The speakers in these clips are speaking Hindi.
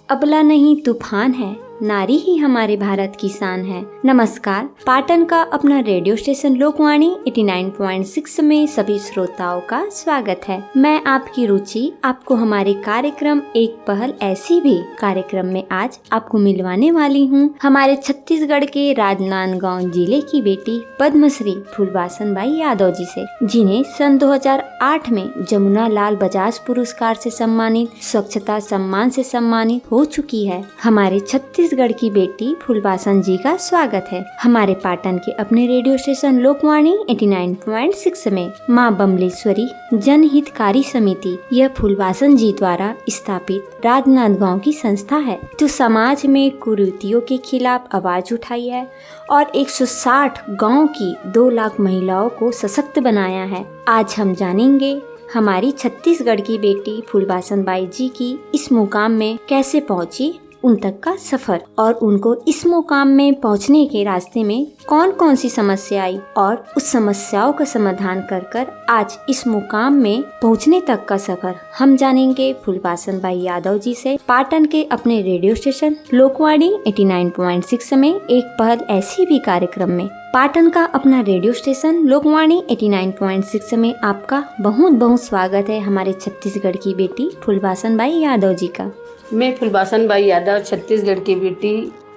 अबला नहीं तूफान है, नारी ही हमारे भारत की शान है। नमस्कार, पाटन का अपना रेडियो स्टेशन लोकवाणी 89.6 में सभी श्रोताओं का स्वागत है। मैं आपकी रुचि आपको हमारे कार्यक्रम एक पहल ऐसी भी कार्यक्रम में आज आपको मिलवाने वाली हूँ हमारे छत्तीसगढ़ के राजनांदगांव जिले की बेटी पद्मश्री फूलबासन बाई यादव जी से, जिन्हें सन 2008 में जमुना लाल बजाज पुरस्कार से सम्मानित, स्वच्छता सम्मान से सम्मानित हो चुकी है। हमारे छत्तीसगढ़ की बेटी फूलबासन जी का स्वागत है हमारे पाटन के अपने रेडियो स्टेशन लोकवाणी 89.6 में। माँ बमलेश्वरी जनहितकारी समिति यह फूलबासन जी द्वारा स्थापित राजनांदगांव की संस्था है, जो समाज में कुरीतियों के खिलाफ आवाज उठाई है और 160 गाँव की 2 लाख महिलाओं को सशक्त बनाया है। आज हम जानेंगे हमारी छत्तीसगढ़ की बेटी फूलबासन बाई जी की इस मुकाम में कैसे पहुंची, उन तक का सफर और उनको इस मुकाम में पहुंचने के रास्ते में कौन कौन सी समस्या आई और उस समस्याओं का समाधान कर आज इस मुकाम में पहुंचने तक का सफर हम जानेंगे फूलबासन बाई यादव जी से, पाटन के अपने रेडियो स्टेशन लोकवाणी 89.6 में एक पहल ऐसी भी कार्यक्रम में। पाटन का अपना रेडियो स्टेशन लोकवाणी 89.6 में आपका बहुत बहुत स्वागत है हमारे छत्तीसगढ़ की बेटी फूलबासन बाई यादव जी का। मैं फूलबासन बाई यादव छत्तीसगढ़ की बेटी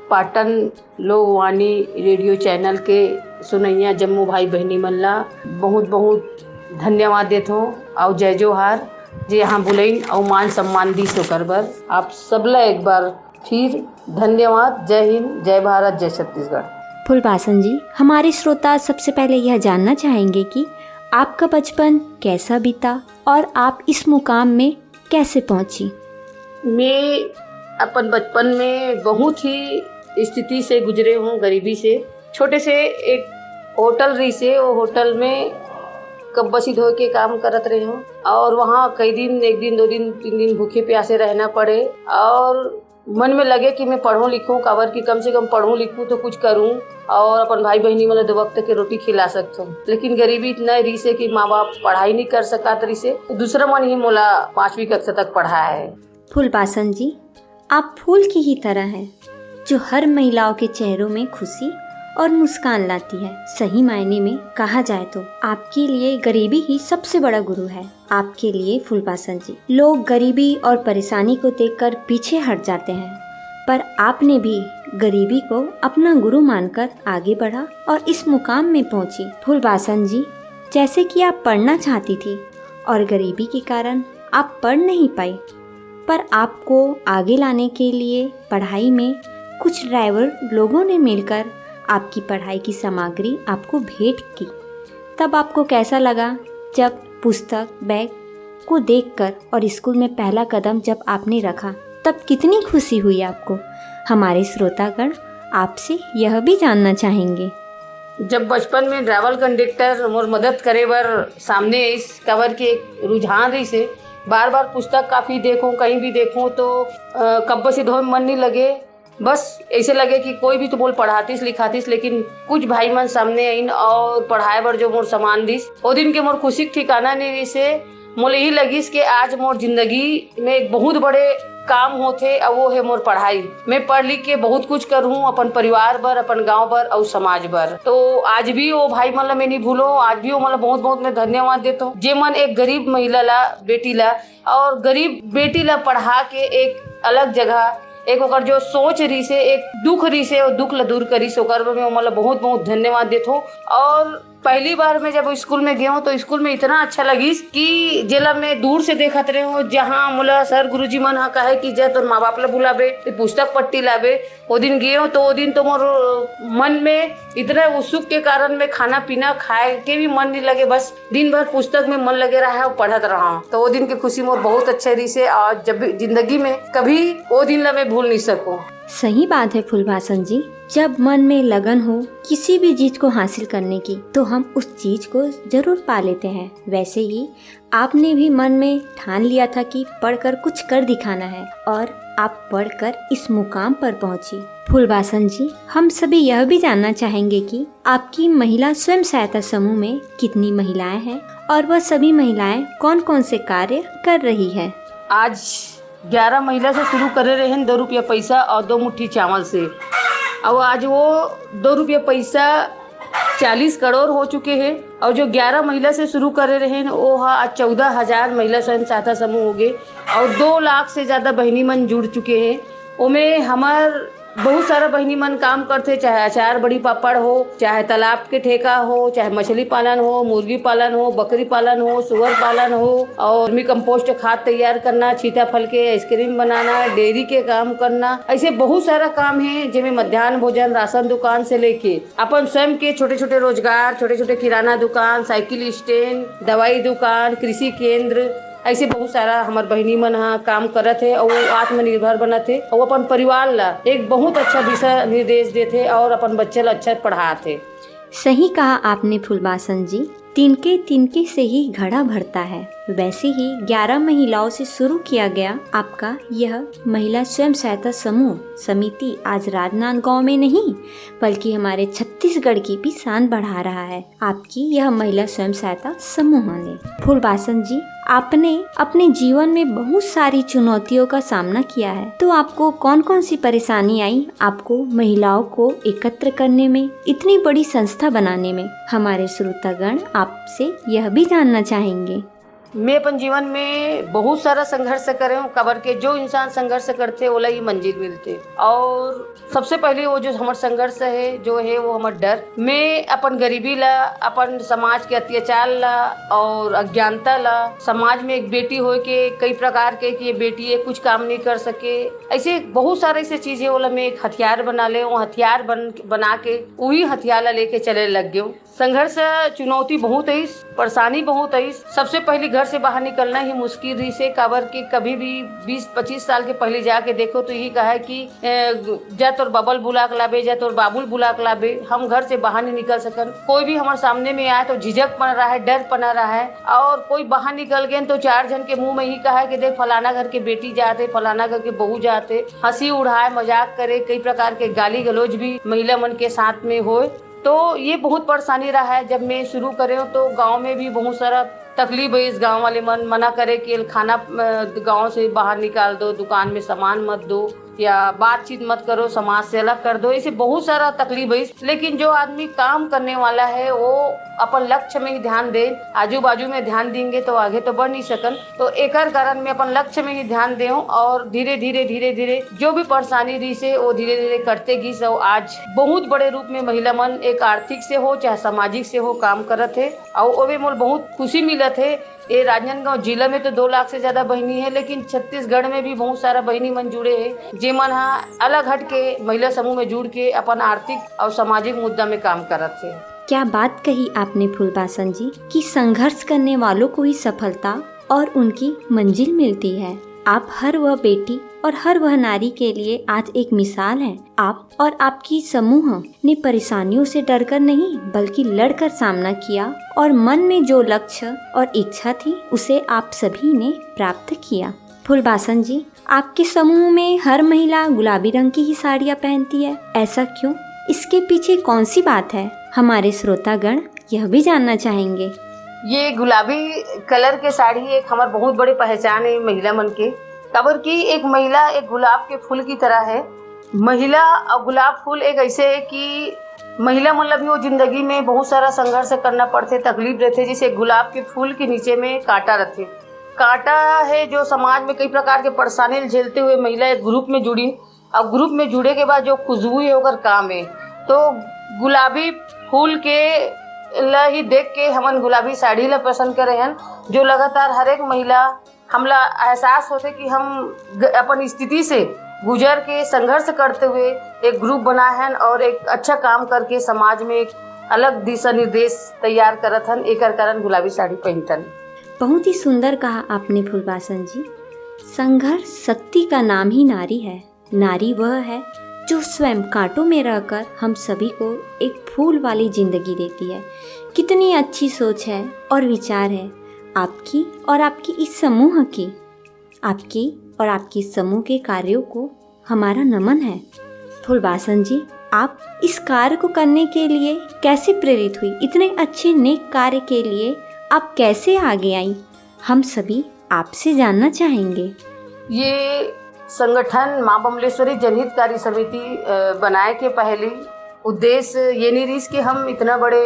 पाटन लोकवाणी रेडियो चैनल के सुनैया जम्मू भाई बहनी मन ला बहुत बहुत धन्यवाद देत हूँ और जय जोहार जे यहाँ बुलाइन और मान सम्मान दी ओकर बर आप सबला एक बार फिर धन्यवाद। जय हिंद, जय भारत, जय छत्तीसगढ़। फूलबासन जी, हमारे श्रोता सबसे पहले यह जानना चाहेंगे कि आपका बचपन कैसा बीता और आप इस मुकाम में कैसे पहुंची। मैं अपन बचपन में बहुत ही स्थिति से गुजरे हूँ, गरीबी से। छोटे से एक होटल रही से, वो होटल में कब्बसी धो के काम करत रहे हूँ और वहाँ कई दिन, 1 दिन 2 दिन 3 दिन भूखे प्यासे रहना पड़े और मन में लगे कि मैं पढ़ूँ लिखूँ, काबर कि कम से कम पढ़ूँ लिखूँ तो कुछ करूँ और अपन भाई बहनी वाले 2 वक्त के रोटी खिला सकता हूँ। लेकिन गरीबी इतना रही से कि माँ बाप पढ़ाई नहीं कर सका रही से, दूसरा मन ही मोला 5वीं कक्षा तक पढ़ाया है। फूलबासन जी, आप फूल की ही तरह हैं, जो हर महिलाओं के चेहरों में खुशी और मुस्कान लाती है। सही मायने में कहा जाए तो आपके लिए गरीबी ही सबसे बड़ा गुरु है। आपके लिए फूलबासन जी, लोग गरीबी और परेशानी को देखकर पीछे हट जाते हैं, पर आपने भी गरीबी को अपना गुरु मानकर आगे बढ़ा और इस मुकाम में पहुंची। फूलबासन जी, जैसे कि आप पढ़ना चाहती थी और गरीबी के कारण आप पढ़ नहीं पाई, पर आपको आगे लाने के लिए पढ़ाई में कुछ ड्राइवर लोगों ने मिलकर आपकी पढ़ाई की सामग्री आपको भेंट की। तब आपको कैसा लगा जब पुस्तक बैग को देखकर और स्कूल में पहला कदम जब आपने रखा, तब कितनी खुशी हुई आपको। हमारे श्रोतागण आपसे यह भी जानना चाहेंगे। जब बचपन में ड्राइवर कंडक्टर मोर मदद करे बर सामने इस कवर के एक रुझान रही से, बार बार पुस्तक काफ़ी देखूं, कहीं भी देखूं तो कब्बे से धो मन नहीं लगे। बस ऐसे लगे कि कोई भी तो बोल पढ़ातीस लिखातीस, लेकिन कुछ भाई मन सामने आइन और पढ़ाए बर जो मोर सामान दिस, वो दिन के मोर खुशी ठिकाना नहीं रही से मोले यही लगिस कि आज मोर जिंदगी में एक बहुत बड़े काम होते और वो है मोर पढ़ाई। मैं पढ़ लिख के बहुत कुछ करूँ अपन परिवार बर, अपन गांव बर और समाज बर। तो आज भी वो भाई मन ला मैं नहीं भूलो, आज भी वो मन बहुत बहुत मैं धन्यवाद देता हूँ, जे मन एक गरीब महिला ला, बेटी ला और गरीब बेटी ला पढ़ा के एक अलग जगह एक ओकर जो सोच रही से, एक दुख रही से, वो दुख ला दूर करी से, ओकर में मतलब बहुत बहुत धन्यवाद देता हूँ। और पहली बार मैं जब स्कूल में गया हूँ तो स्कूल में इतना अच्छा लगिस कि जेला मैं दूर से देखत रहे हूँ, जहाँ मोला सर गुरुजी मन हा कहे कि जा तोर माँ बाप ला बुलाबे, पुस्तक पट्टी लाबे। वो दिन गए हूँ तो वो दिन तो मोर मन में इतना उत्सुक के कारण में खाना पीना खाए के भी मन नहीं लगे, बस दिन भर पुस्तक में मन लगे रहा और पढ़त रहा। तो वो दिन की खुशी मोर बहुत अच्छा रही से और जब जिंदगी में कभी वो दिन ला मैं भूल नहीं सकूँ। सही बात है फूलबासन जी, जब मन में लगन हो किसी भी चीज को हासिल करने की तो हम उस चीज को जरूर पा लेते हैं। वैसे ही आपने भी मन में ठान लिया था कि पढ़कर कुछ कर दिखाना है और आप पढ़कर इस मुकाम पर पहुंची। फूलबासन जी, हम सभी यह भी जानना चाहेंगे कि आपकी महिला स्वयं सहायता समूह में कितनी महिलाएं हैं और वह सभी महिलाएं कौन कौन से कार्य कर रही है। आज 11 महिला से शुरू करे रहे हैं 2 रुपया पैसा और 2 मुट्ठी चावल से, और आज वो 2 रुपया पैसा 40 करोड़ हो चुके हैं। और जो 11 महिला से शुरू करे रहे हैं वो आज 14,000 महिला स्वयं सहायता समूह हो गए और 2 लाख से ज़्यादा बहनी मन जुड़ चुके हैं। उनमें हमार बहुत सारा बहनी मन काम करते, चाहे अचार बड़ी पापड़ हो, चाहे तालाब के ठेका हो, चाहे मछली पालन हो, मुर्गी पालन हो, बकरी पालन हो, सुअर पालन हो, और वर्मी कंपोस्ट खाद तैयार करना, सीताफल के आइसक्रीम बनाना, डेयरी के काम करना, ऐसे बहुत सारा काम है जिनमें मध्याह्न भोजन, राशन दुकान से लेके अपन स्वयं के छोटे छोटे रोजगार, छोटे छोटे किराना दुकान, साइकिल स्टैंड, दवाई दुकान, कृषि केंद्र, ऐसे बहुत सारा हमार बहनी मन काम करत है और वो आत्मनिर्भर बनत है और अपन परिवार ला एक बहुत अच्छा दिशा निर्देश देते और अपन बच्चे ला अच्छा पढ़ाते। सही कहा आपने फूलबासन जी, तिनके तिनके से ही घड़ा भरता है। वैसे ही 11 महिलाओं से शुरू किया गया आपका यह महिला स्वयं सहायता समूह समिति आज राजनांदगांव में नहीं बल्कि हमारे छत्तीसगढ़ की भी शान बढ़ा रहा है आपकी यह महिला स्वयं सहायता समूह ने। फूलबासन जी, आपने अपने जीवन में बहुत सारी चुनौतियों का सामना किया है, तो आपको कौन कौन सी परेशानी आई आपको महिलाओं को एकत्र करने में, इतनी बड़ी संस्था बनाने में? हमारे श्रोतागण आपसे यह भी जानना चाहेंगे। मैं अपन जीवन में बहुत सारा संघर्ष करे हूँ। कबर के जो इंसान संघर्ष करते ओला ही मंजिल मिलते। और सबसे पहले वो जो हमार संघर्ष है जो है वो हमार डर। मैं अपन गरीबी ला, अपन समाज के अत्याचार ला और अज्ञानता ला, समाज में एक बेटी हो के कई प्रकार के कि ये बेटी है कुछ काम नहीं कर सके, ऐसे बहुत सारे ऐसे चीजें ओला मैं एक हथियार बना ले, वो हथियार बना के वही हथियार ला लेके चले लग गए। संघर्ष चुनौती बहुत है, परेशानी बहुत है। सबसे पहले घर से बाहर निकलना ही मुश्किल रही से। काबर के कभी भी 20-25 साल के पहले जाके देखो तो यही कहा है कि जा तोर बबल बुला के लाबे, जा तोर बाबुल बुला के लाबे। हम घर से बाहर नहीं निकल सकन। कोई भी हमारे सामने में आए तो झिझक बन रहा है, डर बना रहा है। और कोई बाहर निकल गए तो 4 जन के मुंह में ही कहा है कि देख फलाना घर के बेटी जाते, फलाना घर के बहू जाते, हंसी उड़ाए, मजाक करे, कई प्रकार के गाली गलौज भी महिला मन के साथ में हो। तो ये बहुत परेशानी रहा है। जब मैं शुरू करे हूँ तो गांव में भी बहुत सारा तकलीफ है। इस गांव वाले मन मना करे कि खाना गांव से बाहर निकाल दो, दुकान में सामान मत दो या बातचीत मत करो, समाज से अलग कर दो, ऐसे बहुत सारा तकलीफ है। लेकिन जो आदमी काम करने वाला है वो अपन लक्ष्य में ही ध्यान दे, आजू बाजू में ध्यान देंगे तो आगे तो बढ़ नहीं सकन। तो एक कारण में अपन लक्ष्य में ही ध्यान दे और धीरे धीरे जो भी परेशानी रही से वो धीरे धीरे करते गई। सो आज बहुत बड़े रूप में महिला मन एक आर्थिक से हो चाहे सामाजिक से हो काम करत है और वो भी मोल बहुत खुशी मिलत है। ये राजनांदगांव जिला में तो 2 लाख से ज्यादा बहनी है, लेकिन छत्तीसगढ़ में भी बहुत सारा बहनी मन जुड़े हैं जे मन अलग हट के महिला समूह में जुड़ के अपन आर्थिक और सामाजिक मुद्दा में काम करत है। क्या बात कही आपने फूलबासन जी कि संघर्ष करने वालों को ही सफलता और उनकी मंजिल मिलती है। आप हर वह बेटी और हर वह नारी के लिए आज एक मिसाल है। आप और आपकी समूह ने परेशानियों से डरकर नहीं बल्कि लड़कर सामना किया और मन में जो लक्ष्य और इच्छा थी उसे आप सभी ने प्राप्त किया। फूलबासन जी, आपके समूह में हर महिला गुलाबी रंग की ही साड़ियाँ पहनती है, ऐसा क्यों? इसके पीछे कौन सी बात है? हमारे श्रोतागण यह भी जानना चाहेंगे। ये गुलाबी कलर के साड़ी एक हमारे बहुत बड़ी पहचान है महिला मन के। कबर की एक महिला एक गुलाब के फूल की तरह है। महिला और गुलाब फूल एक ऐसे है कि महिला मतलब भी वो जिंदगी में बहुत सारा संघर्ष करना पड़ते, तकलीफ रहते। जैसे गुलाब के फूल के नीचे में कांटा रहते, कांटा है जो समाज में कई प्रकार के परेशानी झेलते हुए महिला एक ग्रुप में जुड़ी और ग्रुप में जुड़े के बाद जो खुशबू है होकर काम है। तो गुलाबी फूल के ला ही देख के हमन गुलाबी साड़ी ला पसंद करे हैं। जो लगातार हर एक महिला हमला एहसास होते कि हम अपन स्थिति से गुजर के संघर्ष करते हुए एक ग्रुप बना है और एक अच्छा काम करके समाज में एक अलग दिशा निर्देश तैयार करत हन। एक कारण गुलाबी साड़ी पहनतन। बहुत ही सुंदर कहा आपने फूलबासन जी। संघर्ष शक्ति का नाम ही नारी है। नारी वह है जो स्वयं कांटों में रहकर हम सभी को एक फूल वाली जिंदगी देती है। कितनी अच्छी सोच है और विचार है आपकी और आपकी इस समूह की। आपकी और आपकी समूह के कार्यों को हमारा नमन है। फूलबासन जी, आप इस कार्य को करने के लिए कैसे प्रेरित हुई? इतने अच्छे नेक कार्य के लिए आप कैसे आगे आई? हम सभी आपसे जानना चाहेंगे। ये संगठन माँ बमलेश्वरी जनहितकारी समिति बनाए के पहले उद्देश्य ये नहीं रही कि हम इतना बड़े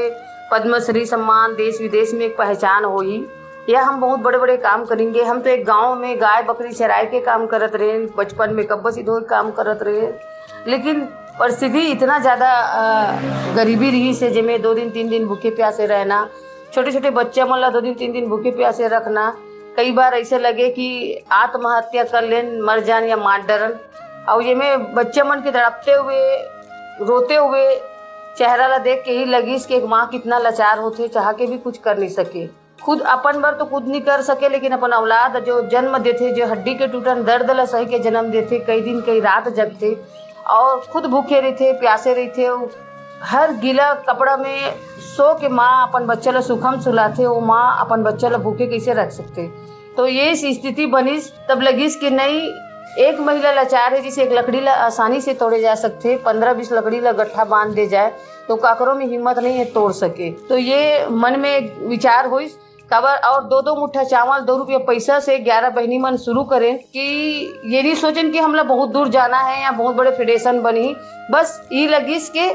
पद्मश्री सम्मान देश विदेश में एक पहचान हो ही या हम बहुत बड़े बड़े काम करेंगे। हम तो एक गांव में गाय बकरी चराए के काम करत रहे, बचपन में कब्बा सिधो काम करत रहे, लेकिन परिस्थिति इतना ज़्यादा गरीबी रही से जिसमें 2 दिन 3 दिन भूखे प्यासे रहना, छोटे छोटे बच्चे मन ला 2 दिन 3 दिन भूखे प्यासे रखना, कई बार ऐसे लगे कि आत्महत्या कर लेन, मर जान या मार डरन। और ये में बच्चे मन के तड़पते हुए रोते हुए चेहरा ला देख के ही लगी कि एक माँ कितना लाचार होते, चाह के भी कुछ कर नहीं सके, खुद अपन बार तो खुद नहीं कर सके, लेकिन अपन औलाद जो जन्म देते, जो हड्डी के टूटन दर्द ला सही के जन्म देते, कई दिन कई रात जगते और खुद भूखे रहते प्यासे रहते, हर गीला कपड़ा में सो के माँ अपन बच्चा ला सुखम सुलाते, वो माँ अपन बच्चा ला भूखे कैसे रख सकते। तो ये स्थिति बनीस, तब लगिस कि नहीं, एक महिला लाचार है जिसे एक लकड़ी ला आसानी से तोड़े जा सकते, 15-20 लकड़ी ला गट्ठा बांध दे जाए तो काकरों में हिम्मत नहीं है तोड़ सके। तो ये मन में विचार हुई कबर और 2-2 मुठ्ठा चावल 2 रुपया पैसा से 11 बहनी मन शुरू करें कि ये नहीं सोचें कि हमला बहुत दूर जाना है या बहुत बड़े फेडरेशन बनी, बस ये लगिस के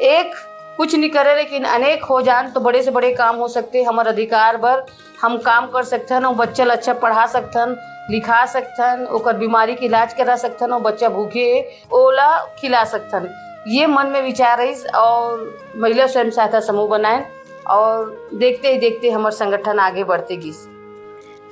एक कुछ नहीं करे लेकिन अनेक हो जान तो बड़े से बड़े काम हो सकते। हमारे अधिकार पर हम काम कर सकथन और बच्चा अच्छा पढ़ा सकथन, लिखा सकथन, ओकर बीमारी के इलाज करा सकथन और बच्चा भूखे ओला खिला सकथन। ये मन में विचार रही और महिला स्वयं सहायता समूह बनाए और देखते ही देखते हमारे संगठन आगे बढ़ते गिस।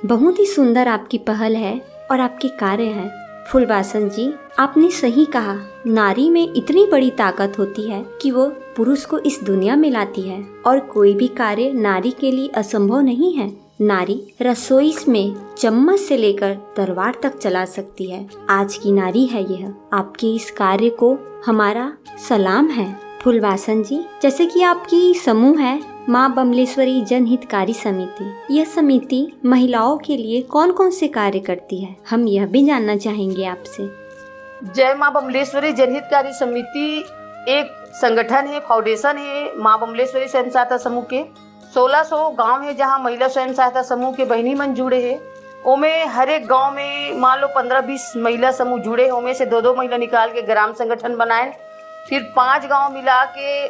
बहुत ही सुंदर आपकी पहल है और आपके कार्य हैं फूलबासन जी। आपने सही कहा, नारी में इतनी बड़ी ताकत होती है कि वो पुरुष को इस दुनिया में लाती है और कोई भी कार्य नारी के लिए असंभव नहीं है। नारी रसोई में चम्मच से लेकर तलवार तक चला सकती है। आज की नारी है यह। आपके इस कार्य को हमारा सलाम है फूलबासन जी। जैसे कि आपकी समूह है माँ बमलेश्वरी जनहितकारी समिति, यह समिति महिलाओं के लिए कौन कौन से कार्य करती है, हम यह भी जानना चाहेंगे आपसे। जय माँ बमलेश्वरी जनहितकारी समिति एक संगठन है, फाउंडेशन है माँ बमलेश्वरी स्वयं सहायता समूह के। 1600 गांव है जहां महिला स्वयं सहायता समूह के बहनी मन जुड़े हैं। ओमें हर एक गांव में मान लो 15-20 महिला समूह जुड़े हैं, ओमें से 2-2 महिला निकाल के ग्राम संगठन बनाए, फिर 5 गांव मिला के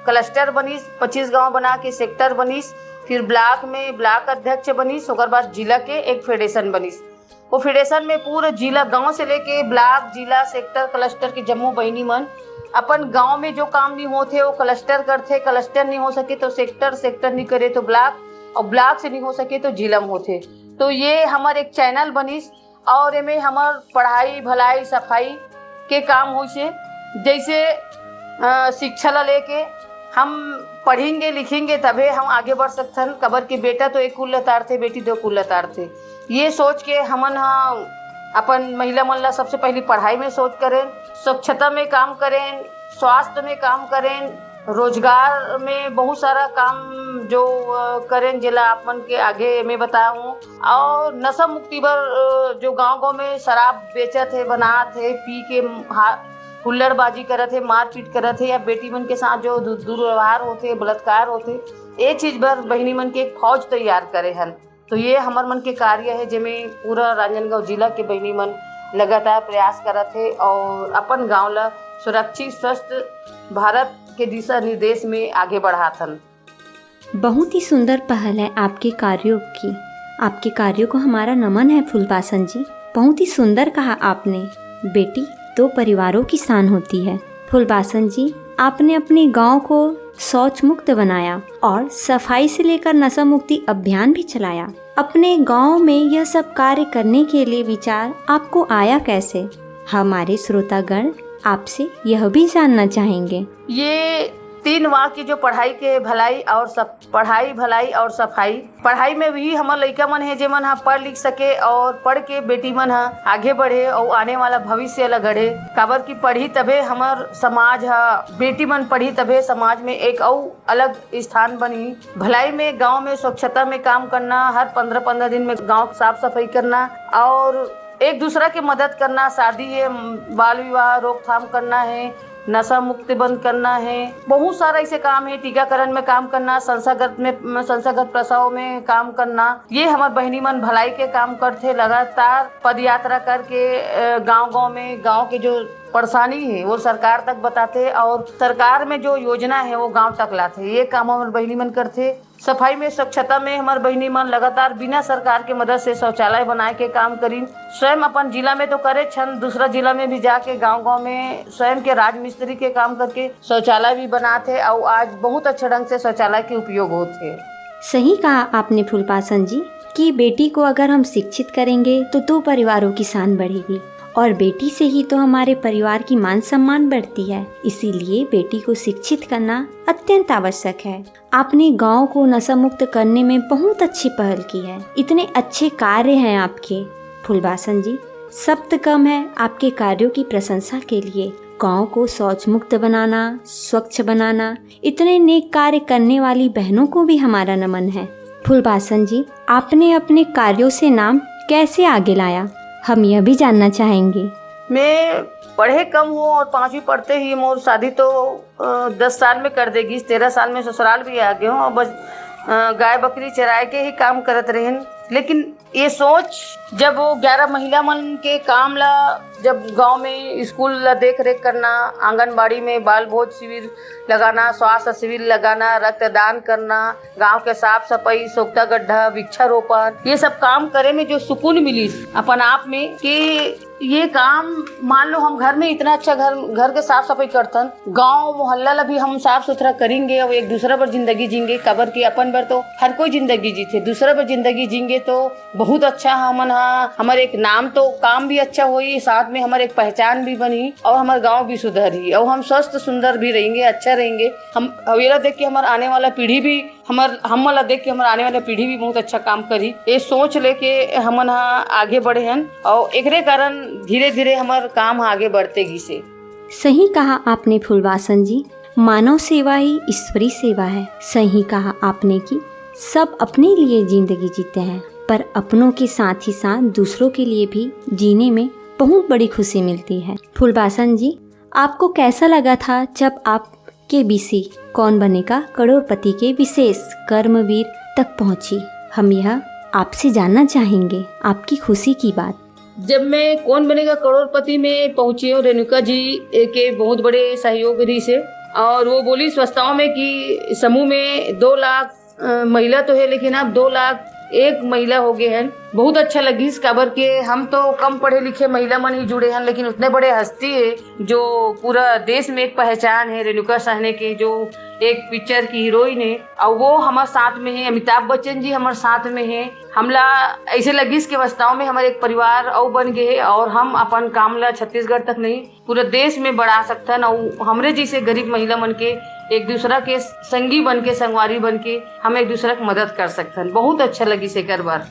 क्लस्टर बनीस, 25 गांव बना के सेक्टर बनीस, फिर ब्लॉक में ब्लॉक अध्यक्ष बनीस, ओकर बाद जिला के एक फेडरेशन बनीस। वो फेडरेशन में पूरा जिला गांव से लेके ब्लॉक जिला सेक्टर क्लस्टर के जम्मू बहनी मन अपन गांव में जो काम नहीं होते वो क्लस्टर करते, क्लस्टर नहीं हो सके तो सेक्टर, सेक्टर नहीं करे तो ब्लॉक और ब्लॉक से नहीं हो सके तो जिला में होते। तो ये हमारे एक चैनल बनीस और इनमें हमार पढ़ाई भलाई सफाई के काम हो से, जैसे शिक्षा ला लेके हम पढ़ेंगे लिखेंगे तभी हम आगे बढ़ सकते। कबर के बेटा तो एक कुल लतार थे, बेटी 2 कुल लतार थे। ये सोच के हमन अपन महिला मन ला सबसे पहले पढ़ाई में सोच करें, स्वच्छता में काम करें, स्वास्थ्य में काम करें, रोजगार में बहुत सारा काम जो करें जिला आप मन के आगे मैं बताऊं। और नशा मुक्ति पर जो गांव-गांव में शराब बेचत है, बनात है, पी के हुल्लड़बाजी करत है, मारपीट करत है या बेटी मन के साथ जो दुर्व्यवहार होते, बलात्कार होते, ये चीज पर बहनी मन के एक फौज तैयार करे हन। तो ये हमार मन के कार्य है जिसमें पूरा राजनांदगांव जिला के बहनी मन लगातार प्रयास करत है और अपन गांव ला सुरक्षित स्वस्थ भारत के दिशा निर्देश में आगे बढ़ाथन। बहुत ही सुंदर पहल है आपके कार्यों की। आपके कार्यों को हमारा नमन है फूलबासन जी। बहुत ही सुंदर कहा आपने। बेटी 2 परिवारों की शान होती है। फूलबासन जी, आपने अपने गांव को शौच मुक्त बनाया और सफाई से लेकर नशा मुक्ति अभियान भी चलाया। अपने गांव में यह सब कार्य करने के लिए विचार आपको आया कैसे? हमारे श्रोतागण आपसे यह भी जानना चाहेंगे। ये 3 वाक्य जो पढ़ाई के भलाई और पढ़ाई भलाई और सफाई, पढ़ाई में भी हमार लइका मन है जे मन पढ़ लिख सके और पढ़ के बेटी मन आगे बढ़े और आने वाला भविष्य ला गढ़े। काबर की पढ़ी तबे हमार समाज बेटी मन पढ़ी तबे समाज में एक और अलग स्थान बनी। भलाई में गांव में स्वच्छता में काम करना, हर 15-15 दिन में गांव साफ सफाई करना और एक दूसरा की मदद करना, शादी है, बाल विवाह रोकथाम करना है, नशा मुक्त बंद करना है, बहुत सारा ऐसे काम है, टीकाकरण में काम करना, संस्थागत प्रसव में काम करना। ये हमारे बहनी मन भलाई के काम करते, लगातार पद यात्रा करके गांव-गांव में गांव के जो परेशानी है वो सरकार तक बताते और सरकार में जो योजना है वो गांव तक लाते। ये काम हमारे बहनी मन करते। सफाई में, स्वच्छता में हमारे बहनी मन लगातार बिना सरकार के मदद से शौचालय बनाए के काम करी। स्वयं अपन जिला में तो करे छन, दूसरा जिला में भी जाके गांव-गांव में स्वयं के राज मिस्त्री के काम करके शौचालय भी बनाते और आज बहुत अच्छे ढंग से शौचालय के उपयोग होते। सही कहा आपने फूलपासन जी कि बेटी को अगर हम शिक्षित करेंगे तो 2 परिवारों की शान बढ़ेगी और बेटी से ही तो हमारे परिवार की मान सम्मान बढ़ती है। इसीलिए बेटी को शिक्षित करना अत्यंत आवश्यक है। आपने गांव को नशा मुक्त करने में बहुत अच्छी पहल की है। इतने अच्छे कार्य हैं आपके फूलपासन जी, शब्द कम है आपके कार्यों की प्रशंसा के लिए। गांव को शौच मुक्त बनाना, स्वच्छ बनाना, इतने नेक कार्य करने वाली बहनों को भी हमारा नमन है। फूलपासन जी, आपने अपने कार्यों से नाम कैसे आगे लाया, हम यह भी जानना चाहेंगे। मैं पढ़े कम हूँ और 5वीं पढ़ते ही मोर शादी तो 10 साल में कर देगी। 13 साल में ससुराल भी आ गए हूँ और बस गाय बकरी चराए के ही काम करत रहें। लेकिन ये सोच जब वो 11 महिला मन के काम ला, जब गांव में स्कूल ला देख रेख करना, आंगनबाड़ी में बाल भोज शिविर लगाना, स्वास्थ्य शिविर लगाना, रक्तदान करना, गांव के साफ सफाई, सोख्ता गड्ढा, वृक्षारोपण, ये सब काम करे में जो सुकून मिली अपन आप में कि ये काम मान लो हम घर में इतना अच्छा घर के साफ सफाई करतन, गांव मोहल्ला ला भी हम साफ सुथरा करेंगे और एक दूसरा पर जिंदगी जींगे। कबर की अपन पर तो हर कोई जिंदगी जीते, दूसरा पर जिंदगी जींगे तो बहुत अच्छा हमन हमारे एक नाम तो काम भी अच्छा होई, साथ में हमारे एक पहचान भी बनी और हमारे गांव भी सुधरी और हम स्वस्थ सुंदर भी रहेंगे, अच्छा रहेंगे। हम अवेला देख के हमारे आने वाला पीढ़ी भी हमला देख के हमारे आने वाला पीढ़ी भी बहुत अच्छा काम करी। ये सोच लेके हमन आगे बढ़े हैं और एकरे कारण धीरे धीरे हमारे काम आगे बढ़ते गी से। सही कहा आपने फूलपासन जी, मानव सेवा ही ईश्वरी सेवा है। सही कहा आपने कि सब अपने लिए जिंदगी जीते हैं पर अपनों के साथ ही साथ दूसरों के लिए भी जीने में बहुत बड़ी खुशी मिलती है। फूलपासन जी, आपको कैसा लगा था जब आप KBC कौन बनेगा करोड़पति के विशेष कर्मवीर तक पहुंची? हम यह आपसे जानना चाहेंगे आपकी खुशी की बात। जब मैं कौन बनेगा करोड़पति में पहुंची हूँ, रेणुका जी के बहुत बड़े सहयोग रही से और वो बोली स्वच्छताओं में कि समूह में 2 लाख महिला तो है लेकिन अब 2 लाख 1 महिला हो गए हैं। बहुत अच्छा लगी इस खबर के। हम तो कम पढ़े लिखे महिला मन ही जुड़े हैं लेकिन उतने बड़े हस्ती है जो पूरा देश में एक पहचान है, रेणुका साहनी के जो एक पिक्चर की हीरोइन है और वो हमारे साथ में है। अमिताभ बच्चन जी हमारे साथ में है। हमला ऐसे लगी इसके अवस्थाओं में हमारे एक परिवार और बन गए और हम अपन काम ला छत्तीसगढ़ तक नहीं पूरे देश में बढ़ा सकते न। हमरे जैसे गरीब महिला मन के एक दूसरा के संगी बन के, संगवारी बन के हम एक दूसरा की मदद कर सकते हैं। बहुत अच्छा लगी से कर बार।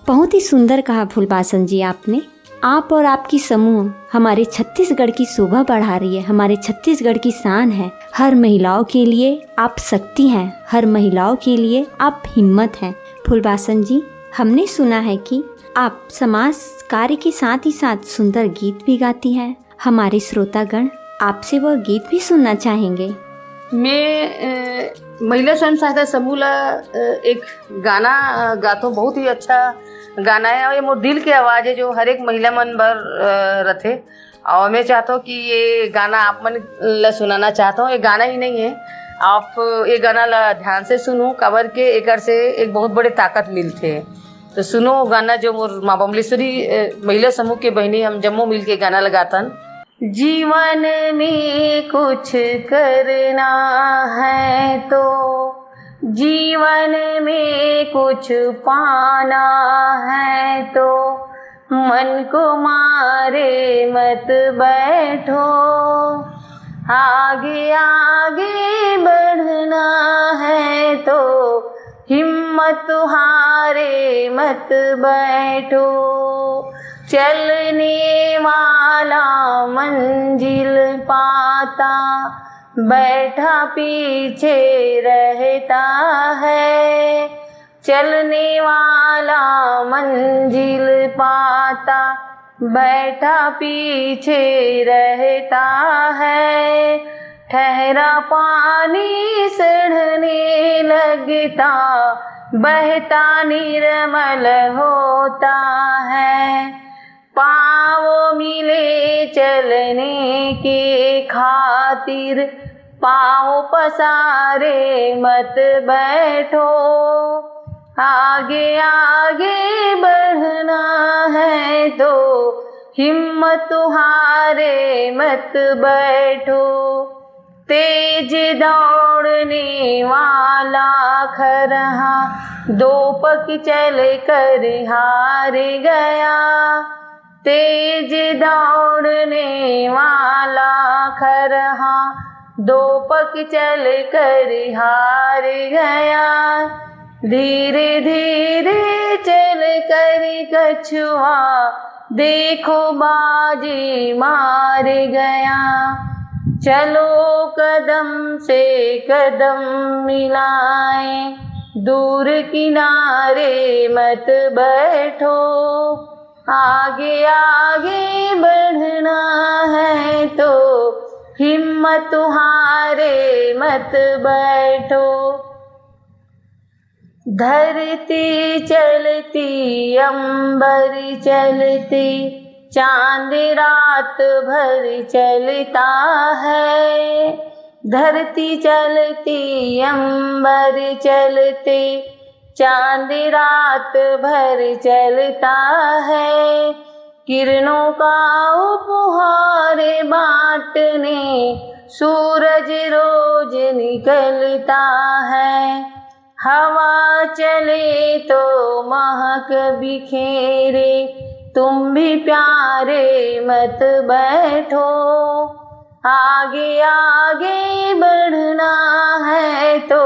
बहुत ही सुंदर कहा फूलपासन जी आपने। आप और आपकी समूह हमारे छत्तीसगढ़ की शोभा बढ़ा रही है, हमारे छत्तीसगढ़ की शान है। हर महिलाओं के लिए आप शक्ति हैं, हर महिलाओं के लिए आप हिम्मत हैं। फूलपासन जी, हमने सुना है कि आप समाज कार्य के साथ ही साथ सुंदर गीत भी गाती हैं। हमारे श्रोतागण आपसे वह गीत भी सुनना चाहेंगे। मैं महिला स्वयं सहायता समूह ला एक गाना गातो, बहुत ही अच्छा गाना है और ये मोर दिल की आवाज़ है जो हर एक महिला मन बर रथे और मैं चाहता हूँ कि ये गाना आप मन ला सुनाना चाहता हूँ। ये गाना ही नहीं है, आप ये गाना ला ध्यान से सुनो, कवर के एकर से एक बहुत बड़े ताकत मिलते है। तो सुनो गाना जो मोर माँ बमलेश्वरी महिला समूह के बहनी हम जम्मू मिल के गाना लगातन। जीवन में कुछ करना है तो जीवन में कुछ पाना है तो मन को मारे मत बैठो, आगे आगे बढ़ना है तो हिम्मत हारे मत बैठो। चलने वाला मंजिल पाता, बैठा पीछे रहता है। चलने वाला मंजिल पाता, बैठा पीछे रहता है। ठहरा पानी सड़ने लगता, बहता निर्मल होता है। पाँव मिले चलने के खातिर, पाँव पसारे मत बैठो। आगे आगे बढ़ना है तो हिम्मत हारे मत बैठो। तेज दौड़ने वाला खरहा, दो पग चल कर हार गया। तेज दौड़ने वाला खरहा, दो पग चल कर हार गया। धीरे धीरे चल कर कछुआ, देखो बाजी मार गया। चलो कदम से कदम मिलाए, दूर किनारे मत बैठो। आगे आगे बढ़ना है तो हिम्मत हारे मत बैठो। धरती चलती अंबर चलती, चांद रात भर चलता है। धरती चलती अंबर चलती, चांद रात भर चलता है। किरणों का उपहार बांटने सूरज रोज निकलता है। हवा चले तो महक बिखेरे, तुम भी प्यारे मत बैठो। आगे आगे बढ़ना है तो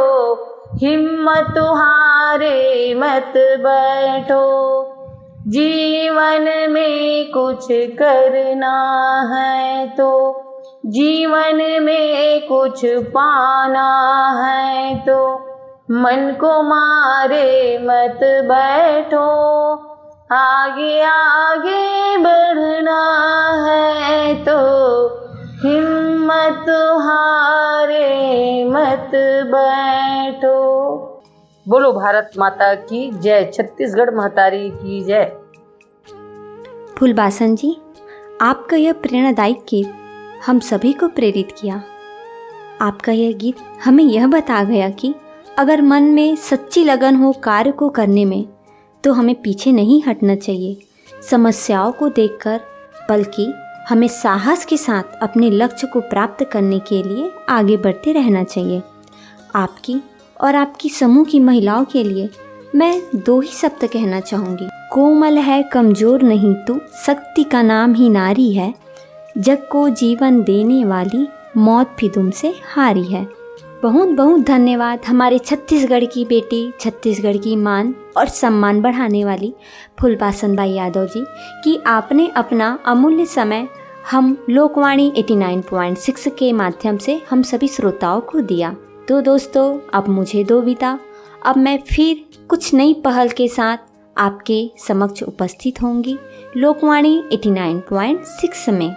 हिम्मत हारे मत बैठो। जीवन में कुछ करना है तो, जीवन में कुछ पाना है तो, मन को मारे मत बैठो। आगे आगे बढ़ना है तो हिम्मत हारे मत बैठो। बोलो भारत माता की जय, छत्तीसगढ़ महतारी की जय। फूलबासन जी, आपका यह प्रेरणादायी गीत हम सभी को प्रेरित किया। आपका यह गीत हमें यह बता गया कि अगर मन में सच्ची लगन हो कार्य को करने में, तो हमें पीछे नहीं हटना चाहिए समस्याओं को देखकर, बल्कि हमें साहस के साथ अपने लक्ष्य को प्राप्त करने के लिए आगे बढ़ते रहना चाहिए। आपकी और आपकी समूह की महिलाओं के लिए मैं 2 ही शब्द कहना चाहूँगी। कोमल है कमज़ोर नहीं तू, शक्ति का नाम ही नारी है। जग को जीवन देने वाली, मौत भी तुमसे हारी है। बहुत बहुत धन्यवाद हमारे छत्तीसगढ़ की बेटी, छत्तीसगढ़ की मान और सम्मान बढ़ाने वाली फूलबासन बाई यादव जी कि आपने अपना अमूल्य समय हम लोकवाणी 89.6 के माध्यम से हम सभी श्रोताओं को दिया। तो दोस्तों, अब मुझे दो विदा। अब मैं फिर कुछ नई पहल के साथ आपके समक्ष उपस्थित होंगी लोकवाणी 89.6 में।